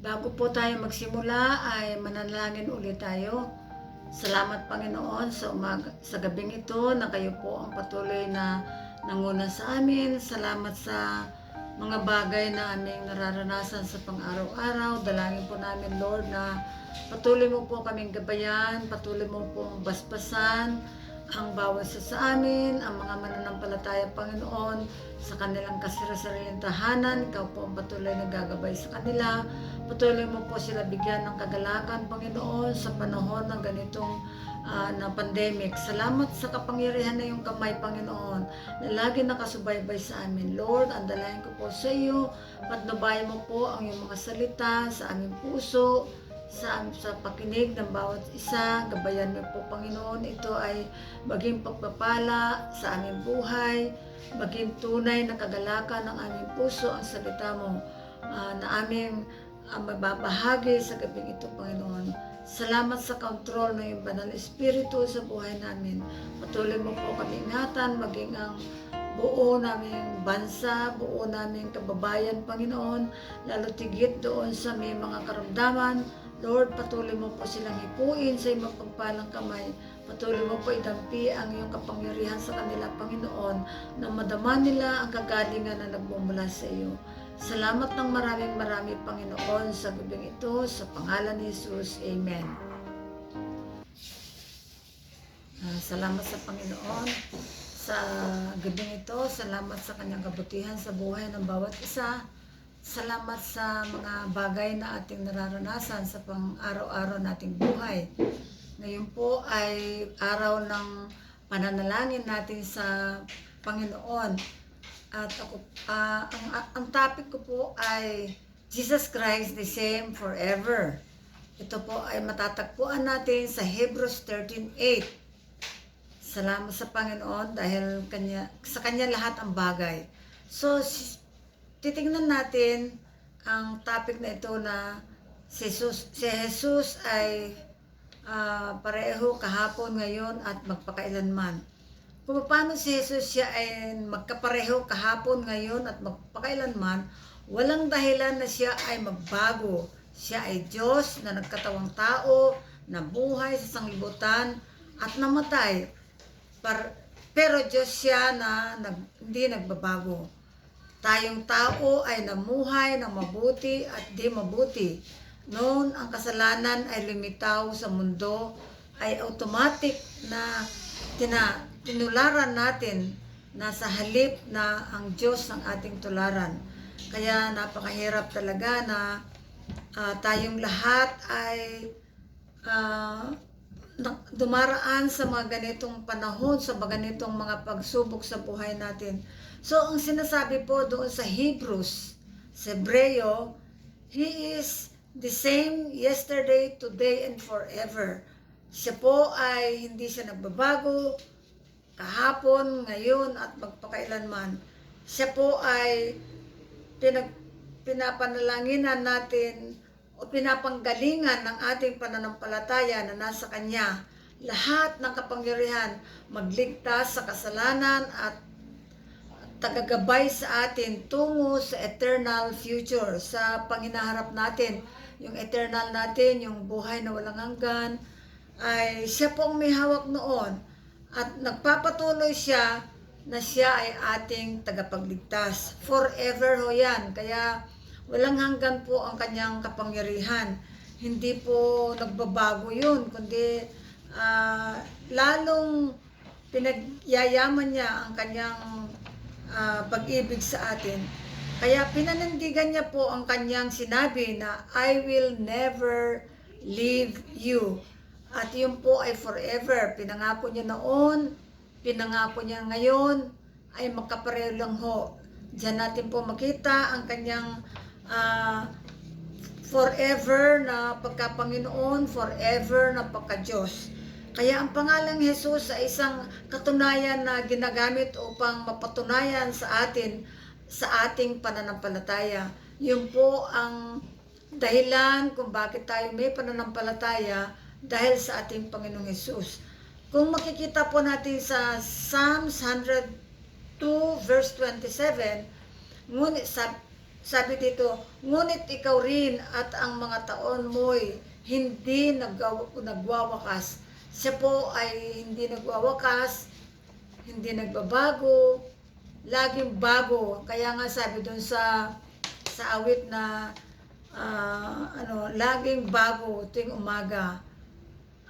Bago po tayo magsimula ay manalangin ulit tayo. Salamat Panginoon sa gabing ito na kayo po ang patuloy na nanguna sa amin. Salamat sa mga bagay na aming nararanasan sa pang-araw-araw. Dalangin po namin Lord na patuloy mo po kaming gabayan, patuloy mo po basbasan ang bawat isa sa amin, ang mga mananampalataya Panginoon sa kanilang kasari-sariling tahanan. Ikaw po ang patuloy na gagabay sa kanila. Patuloy mo po sila bigyan ng kagalakan Panginoon sa panahon ng ganitong na pandemic. Salamat sa kapangyarihan na iyong kamay Panginoon na lagi nakasubaybay sa amin. Lord, ang dalangin ko po sa iyo, patnubayan mo po ang iyong mga salita sa aming puso, sa pakinig ng bawat isa. Gabayan niyo po Panginoon, ito ay maging pagpapala sa aming buhay, maging tunay na kagalakan ng aming puso ang salita mo na aming mababahagi sa gabing ito Panginoon. Salamat sa kontrol ng iyong banal espiritu sa buhay namin. Patuloy mo po kami ingatan, maging ang buo naming bansa, buo naming kababayan Panginoon, lalo tigit doon sa may mga karamdaman. Lord, patuloy mo po silang hipuin sa iyong mapagpalang kamay. Patuloy mo po idampi ang iyong kapangyarihan sa kanila, Panginoon, na madama nila ang kagalingan na nagmumula sa iyo. Salamat ng maraming Panginoon, sa gabing ito, sa pangalan ni Jesus. Amen. Salamat sa Panginoon sa gabing ito. Salamat sa kanyang kabutihan sa buhay ng bawat isa. Salamat sa mga bagay na ating nararanasan sa pang-araw-araw nating buhay. Ngayon po ay araw ng pananalangin natin sa Panginoon. At ako, ang topic ko po ay Jesus Christ the same forever. Ito po ay matatagpuan natin sa Hebrews 13:8. Salamat sa Panginoon dahil sa Kanya lahat ang bagay. So, titingnan natin ang topic na ito na si Jesus ay pareho kahapon, ngayon at magpakailanman. Kung paano si Jesus siya ay magkapareho kahapon, ngayon at magpakailanman, walang dahilan na siya ay magbago. Siya ay Diyos na nagkatawang tao, na buhay sa sanglibutan at namatay. Pero Diyos siya na hindi nagbabago. Tayong tao ay namuhay ng mabuti at di mabuti. Noon ang kasalanan ay lumitaw sa mundo, ay automatic na tinularan natin na sa halip na ang Diyos ang ating tularan. Kaya napakahirap talaga na tayong lahat ay dumaraan sa mga ganitong panahon, sa mga ganitong mga pagsubok sa buhay natin. So, ang sinasabi po doon sa Hebrews, sa Hebreo, He is the same yesterday, today, and forever. Siya po ay hindi siya nagbabago, kahapon, ngayon, at magpakailanman. Siya po ay pinapanalanginan natin o pinapanggalingan ng ating pananampalataya na nasa Kanya. Lahat ng kapangyarihan magligtas sa kasalanan at tagagabay sa atin tungo sa eternal future, sa panginaharap natin, yung eternal natin, yung buhay na walang hanggan, ay siya po ang may hawak noon. At nagpapatuloy siya na siya ay ating tagapagligtas. Forever ho yan. Kaya walang hanggan po ang kanyang kapangyarihan. Hindi po nagbabago yun, kundi lalong pinagyayaman niya ang kanyang pag-ibig sa atin. Kaya pinanindigan niya po ang kanyang sinabi na I will never leave you. At yun po ay forever. Pinangako niya noon, pinangako niya ngayon, ay magkapareho lang ho. Diyan natin po makita ang kanyang forever na pagkapanginoon, forever na pagka-Diyos. Kaya ang pangalang Jesus ay isang katunayan na ginagamit upang mapatunayan sa atin, sa ating pananampalataya. Yun po ang dahilan kung bakit tayo may pananampalataya, dahil sa ating Panginoong Jesus. Kung makikita po natin sa Psalms 102 verse 27, ngunit sabi dito, ngunit ikaw rin at ang mga taon mo'y hindi nagwawakas. Siya po ay hindi nagwawakas, hindi nagbabago, laging bago. Kaya nga sabi doon sa awit na laging bago tuwing umaga.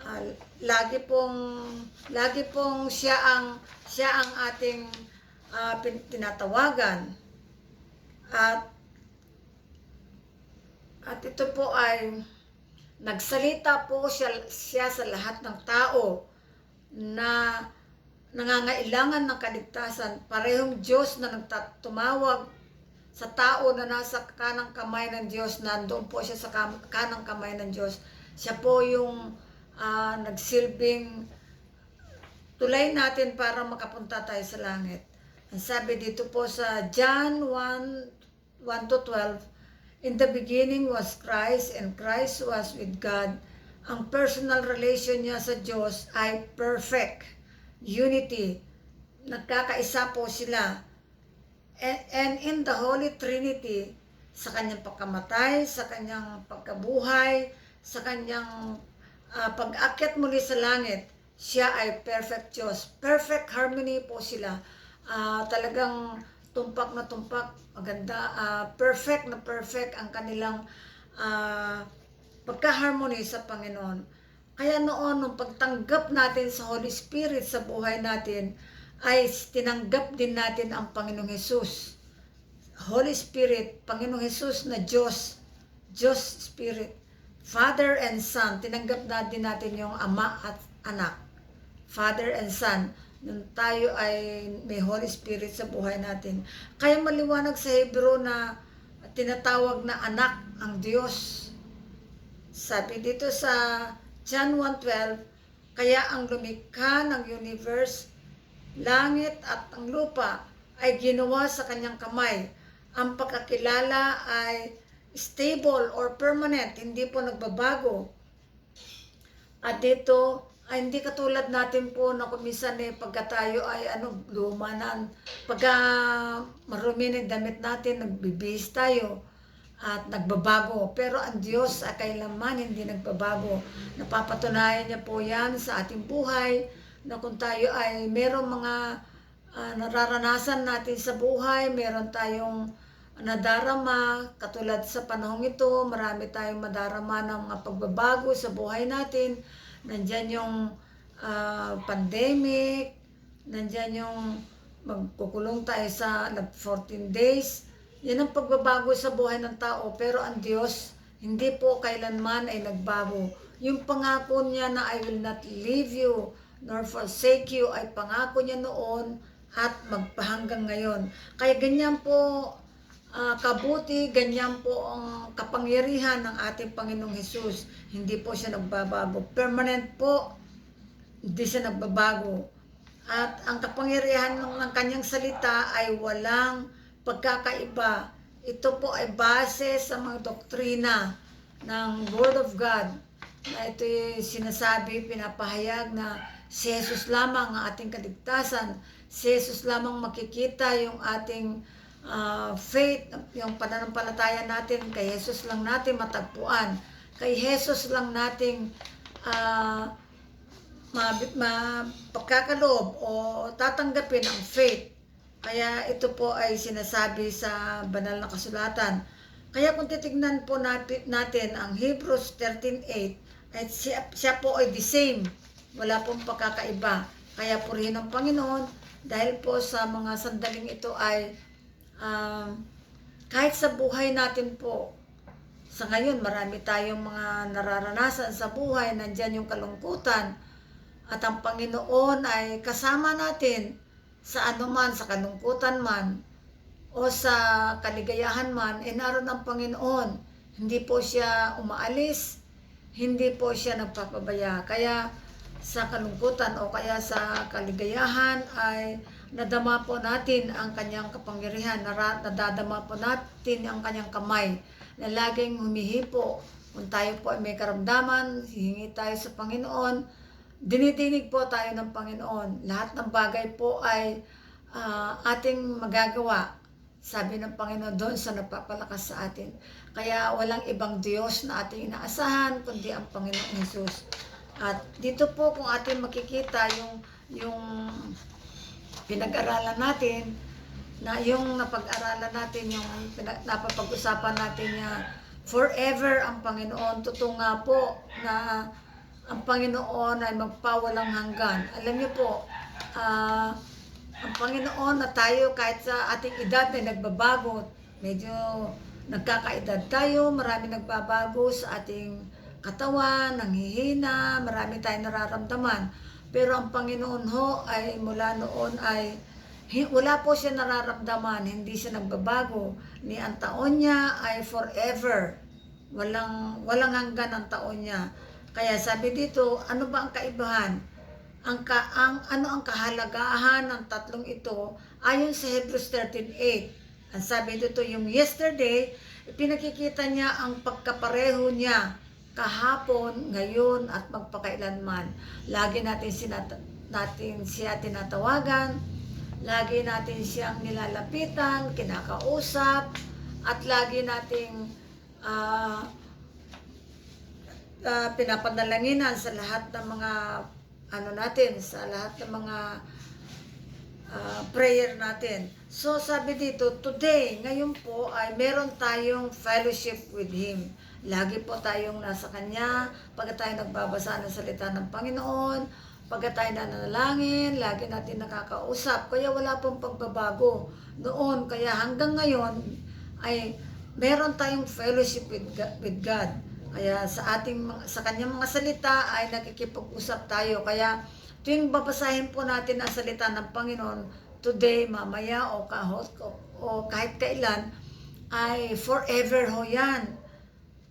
Uh, lagi pong siya ang ating tinatawagan. At ito po ay nagsalita po siya sa lahat ng tao na nangangailangan ng kaligtasan. Parehong Diyos na tumawag sa tao na nasa kanang kamay ng Diyos, nandoon po siya sa kanang kamay ng Diyos. Siya po yung nagsilbing tulay natin para makapunta tayo sa langit. Ang sabi dito po sa John 1:1-12, in the beginning was Christ, and Christ was with God. Ang personal relation niya sa Diyos ay perfect. Unity. Nagkakaisa po sila. And in the Holy Trinity, sa kanyang pagkamatay, sa kanyang pagkabuhay, sa kanyang pag-akyat muli sa langit, siya ay perfect Diyos. Perfect harmony po sila. Talagang tumpak na tumpak, maganda, perfect na perfect ang kanilang pagka-harmony sa Panginoon. Kaya noon, nung pagtanggap natin sa Holy Spirit sa buhay natin, ay tinanggap din natin ang Panginoong Hesus. Holy Spirit, Panginoong Hesus na Diyos Spirit, Father and Son, tinanggap din natin yung Ama at Anak. Father and Son, nung tayo ay may Holy Spirit sa buhay natin. Kaya maliwanag sa Hebrew na tinatawag na anak ang Diyos. Sabi dito sa John 1:12, kaya ang lumikha ng universe, langit at ang lupa ay ginawa sa kanyang kamay. Ang pagkakilala ay stable or permanent, hindi po nagbabago. At dito ay hindi katulad natin po na kumisan pagka tayo ay luma na, pagka marumi na damit natin, nagbibihis tayo at nagbabago. Pero ang Diyos ay kailanman hindi nagbabago. Napapatunayan niya po yan sa ating buhay na kung tayo ay merong mga nararanasan natin sa buhay, meron tayong nadarama, katulad sa panahong ito, marami tayong madarama ng mga pagbabago sa buhay natin. Nandyan yung pandemic, nandyan yung magkukulong tayo sa 14 days. Yan ang pagbabago sa buhay ng tao, pero ang Diyos hindi po kailanman ay nagbago. Yung pangako niya na I will not leave you nor forsake you ay pangako niya noon at magpahanggang ngayon. Kaya ganyan po kabuti, ganyan po ang kapangyarihan ng ating Panginoong Hesus. Hindi po siya nagbabago. Permanent po, hindi siya nagbabago. At ang kapangyarihan ng kanyang salita ay walang pagkakaiba. Ito po ay base sa mga doktrina ng Word of God. Na ito ay sinasabi, pinapahayag na si Jesus lamang ang ating kaligtasan. Si Jesus lamang makikita yung ating faith, yung pananampalataya natin, kay Jesus lang natin matagpuan. Kay Jesus lang nating pagkakaloob o tatanggapin ang faith. Kaya ito po ay sinasabi sa banal na kasulatan. Kaya kung titignan po natin ang Hebrews 13:8, ay siya po ay the same. Wala pong pagkakaiba. Kaya purihin ang Panginoon dahil po sa mga sandaling ito ay kahit sa buhay natin po, sa ngayon marami tayong mga nararanasan sa buhay, nandyan yung kalungkutan, at ang Panginoon ay kasama natin sa anuman, sa kalungkutan man o sa kaligayahan man, naroon ang Panginoon. Hindi po siya umaalis, hindi po siya nagpapabaya. Kaya sa kalungkutan o kaya sa kaligayahan ay nadama po natin ang kanyang kapangyarihan, nadadama po natin ang kanyang kamay na laging humihipo. Kung tayo po ay may karamdaman, hihingi tayo sa Panginoon, dinidinig po tayo ng Panginoon. Lahat ng bagay po ay ating magagawa sabi ng Panginoon doon sa nagpapalakas sa atin. Kaya walang ibang Diyos na ating inaasahan kundi ang Panginoong Hesus. At dito po kung ating makikita yung pinag-aralan natin, na yung napag-aralan natin, yung napapag-usapan natin niya, forever ang Panginoon. Totoo nga po na ang Panginoon ay magpawalang hanggan. Alam niyo po, ang Panginoon na tayo kahit sa ating edad ay nagbabago, medyo nagkakaedad tayo, marami nagbabago sa ating katawan, nanghihina, marami tayong nararamdaman. Pero ang Panginoon ho ay mula noon ay wala po siya nararamdaman, hindi siya nagbabago. Ni ang taon niya ay forever. Walang hanggan ang taon niya. Kaya sabi dito, ano ba ang kaibahan? Ano ang kahalagahan ng tatlong ito ayon sa Hebrews 13:8. Ang sabi dito, yung yesterday, pinakikita niya ang pagkapareho niya kahapon, ngayon at magpakailanman. Lagi natin siya tinatawagan, lagi natin siyang nilalapitan, kinakausap, at lagi nating pinapadalanginan sa lahat ng mga sa lahat ng mga prayer natin. So sabi dito, today, ngayon po ay meron tayong fellowship with Him. Lagi po tayong nasa Kanya, pagka tayo nagbabasa ng salita ng Panginoon, pagka tayo nananalangin, lagi natin nakakausap. Kaya wala pong pagbabago noon. Kaya hanggang ngayon ay meron tayong fellowship with God. Kaya sa kanyang mga salita ay nakikipag-usap tayo. Kaya tuwing babasahin po natin ang salita ng Panginoon, today, mamaya, o kahit kailan, ay forever ho yan.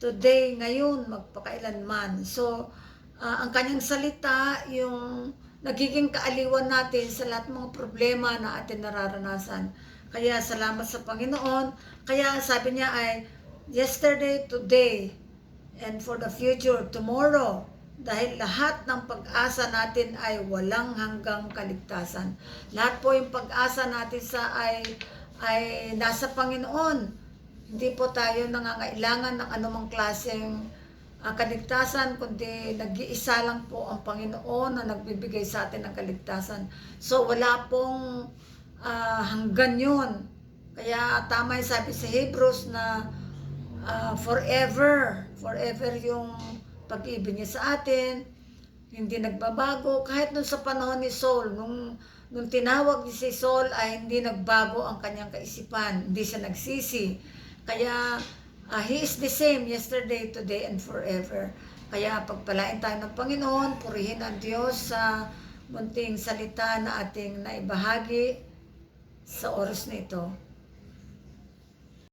Today, ngayon, magpakailanman. So, ang kanyang salita, yung nagiging kaaliwan natin sa lahat ng mga problema na atin nararanasan. Kaya salamat sa Panginoon. Kaya sabi niya ay, yesterday, today, and for the future, tomorrow. Dahil lahat ng pag-asa natin ay walang hanggang kaligtasan. Lahat po yung pag-asa natin ay nasa Panginoon. Hindi po tayo nangangailangan ng anumang klaseng kaligtasan, kundi nag-iisa lang po ang Panginoon na nagbibigay sa atin ng kaligtasan. So wala pong hanggan yun. Kaya tama yung sabi sa Hebrews na forever yung pag-ibig niya sa atin, hindi nagbabago. Kahit nung sa panahon ni Saul, nung tinawag niya si Saul ay hindi nagbago ang kanyang kaisipan, hindi siya nagsisi. Kaya He is the same yesterday, today, and forever. Kaya pagpalain tayo ng Panginoon, purihin ang Diyos sa munting salita na ating naibahagi sa oras na ito.